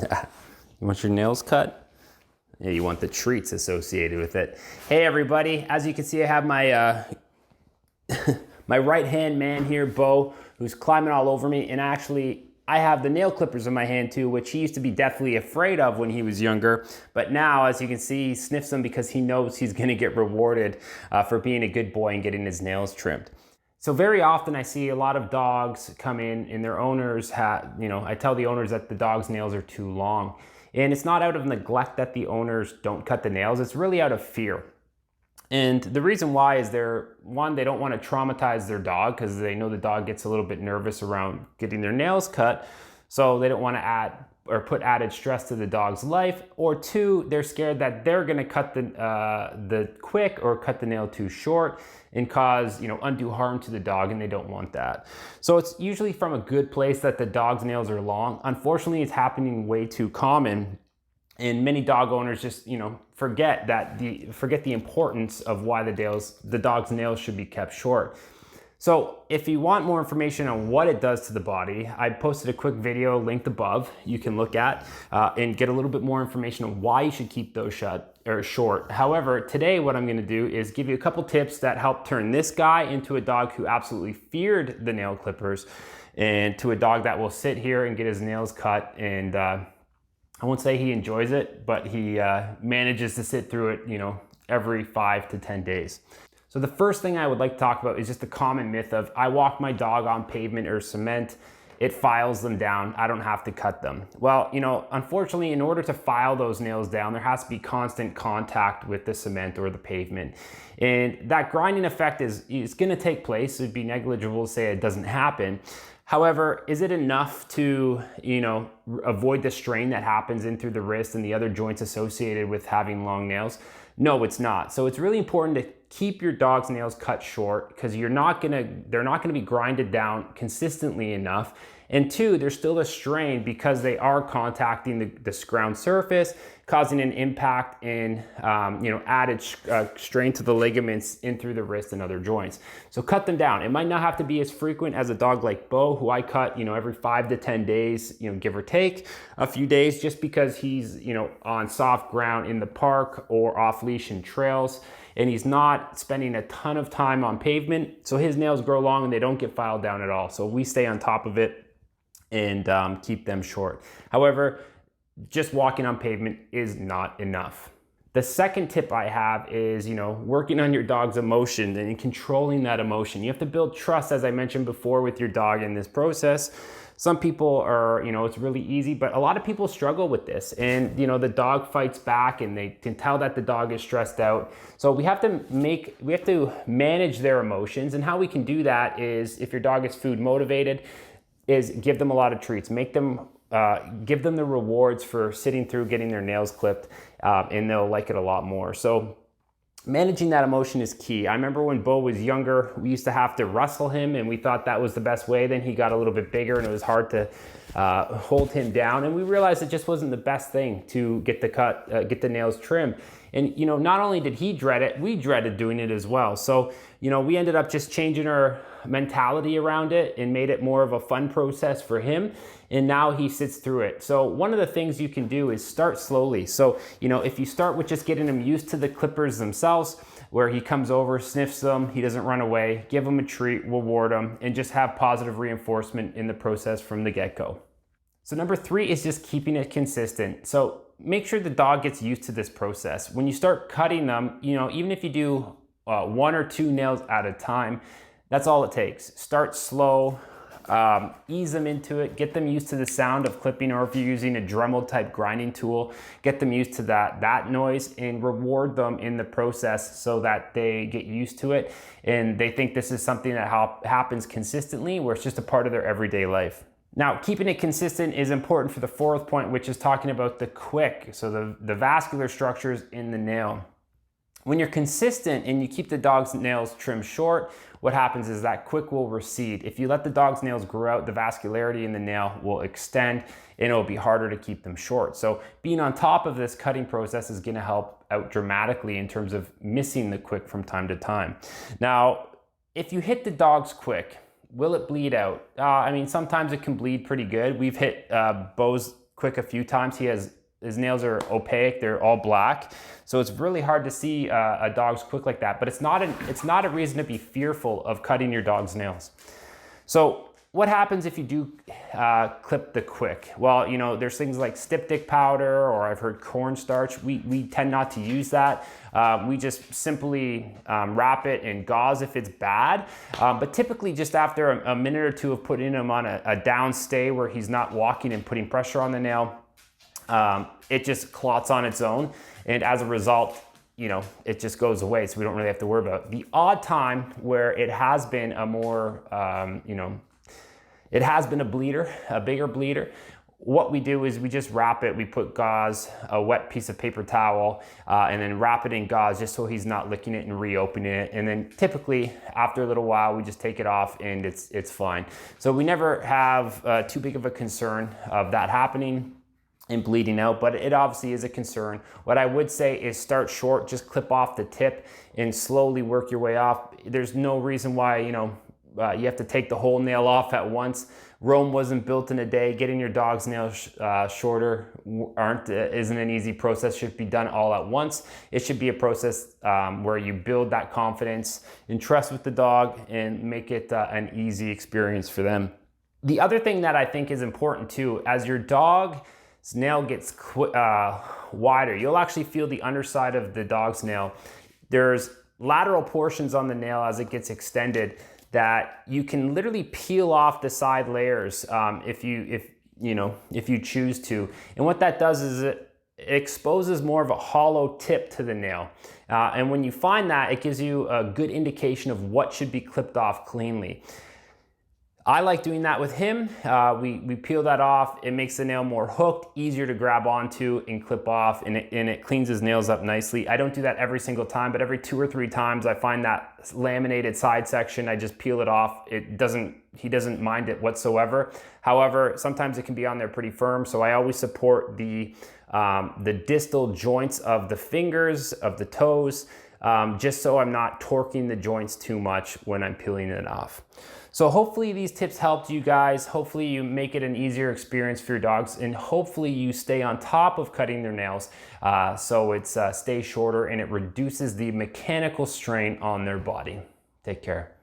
You want your nails cut? Yeah, you want the treats associated with it. Hey everybody, as you can see, I have my my right-hand man here, Bo, who's climbing all over me, and I have the nail clippers in my hand too, which he used to be deathly afraid of when he was younger. But now, as you can see, he sniffs them because he knows he's gonna get rewarded for being a good boy and getting his nails trimmed. So very often I see a lot of dogs come in and their owners I tell the owners that the dog's nails are too long. And it's not out of neglect that the owners don't cut the nails, it's really out of fear. And the reason why is they don't want to traumatize their dog because they know the dog gets a little bit nervous around getting their nails cut. So they don't want to put added stress to the dog's life. Or two, they're scared that they're going to cut the quick or cut the nail too short and cause undue harm to the dog, and they don't want that. So it's usually from a good place that the dog's nails are long. Unfortunately, it's happening way too common. And many dog owners just, forget the importance of why the dog's nails should be kept short. So if you want more information on what it does to the body, I posted a quick video linked above you can look at and get a little bit more information on why you should keep those short. However, today what I'm gonna do is give you a couple tips that help turn this guy into a dog who absolutely feared the nail clippers and to a dog that will sit here and get his nails cut. And I won't say he enjoys it, but he manages to sit through it, every 5 to 10 days. So the first thing I would like to talk about is just the common myth of I walk my dog on pavement or cement, it files them down, I don't have to cut them. Well, unfortunately, in order to file those nails down, there has to be constant contact with the cement or the pavement. And that grinding effect is gonna take place. It'd be negligible to say it doesn't happen. However, is it enough to, avoid the strain that happens in through the wrist and the other joints associated with having long nails? No, it's not. So it's really important to keep your dog's nails cut short because they're not gonna be grinded down consistently enough. And two, there's still a strain because they are contacting the ground surface, causing an impact and added strain to the ligaments in through the wrist and other joints. So cut them down. It might not have to be as frequent as a dog like Bo, who I cut every 5 to 10 days, give or take a few days, just because he's on soft ground in the park or off leash in trails. And he's not spending a ton of time on pavement, so his nails grow long and they don't get filed down at all. So we stay on top of it and keep them short. However, just walking on pavement is not enough. The second tip I have is, working on your dog's emotion and controlling that emotion. You have to build trust, as I mentioned before, with your dog in this process. Some people are, it's really easy, but a lot of people struggle with this. And, the dog fights back and they can tell that the dog is stressed out. So we have to manage their emotions. And how we can do that is, if your dog is food motivated, is give them a lot of treats. Give them the rewards for sitting through getting their nails clipped, and they'll like it a lot more. So managing that emotion is key. I remember when Bo was younger, we used to have to wrestle him and we thought that was the best way. Then he got a little bit bigger and it was hard to hold him down. And we realized it just wasn't the best thing to get the nails trimmed. And not only did he dread it, we dreaded doing it as well. So we ended up just changing our mentality around it and made it more of a fun process for him. And now he sits through it. So one of the things you can do is start slowly. So, if you start with just getting him used to the clippers themselves, where he comes over, sniffs them, he doesn't run away, give him a treat, reward him, and just have positive reinforcement in the process from the get-go. So number 3 is just keeping it consistent. So make sure the dog gets used to this process. When you start cutting them, even if you do 1 or 2 nails at a time, that's all it takes. Start slow, ease them into it, get them used to the sound of clipping, or if you're using a Dremel type grinding tool, get them used to that noise and reward them in the process so that they get used to it and they think this is something that happens consistently, where it's just a part of their everyday life. Now, keeping it consistent is important for the 4th point, which is talking about the quick, so the vascular structures in the nail. When you're consistent and you keep the dog's nails trimmed short, what happens is that quick will recede. If you let the dog's nails grow out, the vascularity in the nail will extend and it'll be harder to keep them short. So being on top of this cutting process is gonna help out dramatically in terms of missing the quick from time to time. Now, if you hit the dog's quick, will it bleed out? Sometimes it can bleed pretty good. We've hit Bo's quick a few times. His nails are opaque, they're all black. So it's really hard to see a dog's quick like that, but it's not a reason to be fearful of cutting your dog's nails. So what happens if you do clip the quick? Well, you know, there's things like styptic powder, or I've heard cornstarch. We tend not to use that. We just simply wrap it in gauze if it's bad. But typically just after a minute or two of putting him on a down stay where he's not walking and putting pressure on the nail, it just clots on its own. And as a result, you know, it just goes away. So we don't really have to worry about it. The odd time where it has been a more, you know, it has been a bleeder, a bigger bleeder. What we do is we just wrap it. We put gauze, a wet piece of paper towel, and then wrap it in gauze just so he's not licking it and reopening it. And then typically after a little while, we just take it off and it's fine. So we never have too big of a concern of that happening and bleeding out, but it obviously is a concern. What I would say is start short, just clip off the tip and slowly work your way off. There's no reason why, you know, you have to take the whole nail off at once. Rome wasn't built in a day. Getting your dog's nails shorter isn't an easy process. Should be done all at once. It should be a process where you build that confidence and trust with the dog and make it an easy experience for them. The other thing that I think is important too, as your dog's nail gets wider, you'll actually feel the underside of the dog's nail. There's lateral portions on the nail as it gets extended that you can literally peel off the side layers if you choose to. And what that does is it exposes more of a hollow tip to the nail. And when you find that, it gives you a good indication of what should be clipped off cleanly. I like doing that with him. We peel that off. It makes the nail more hooked, easier to grab onto and clip off, and it cleans his nails up nicely. I don't do that every single time, but every 2 or 3 times I find that laminated side section, I just peel it off. He doesn't mind it whatsoever. However, sometimes it can be on there pretty firm, so I always support the distal joints of the fingers, of the toes, just so I'm not torquing the joints too much when I'm peeling it off. So hopefully these tips helped you guys. Hopefully you make it an easier experience for your dogs, and hopefully you stay on top of cutting their nails so it stays shorter and it reduces the mechanical strain on their body. Take care.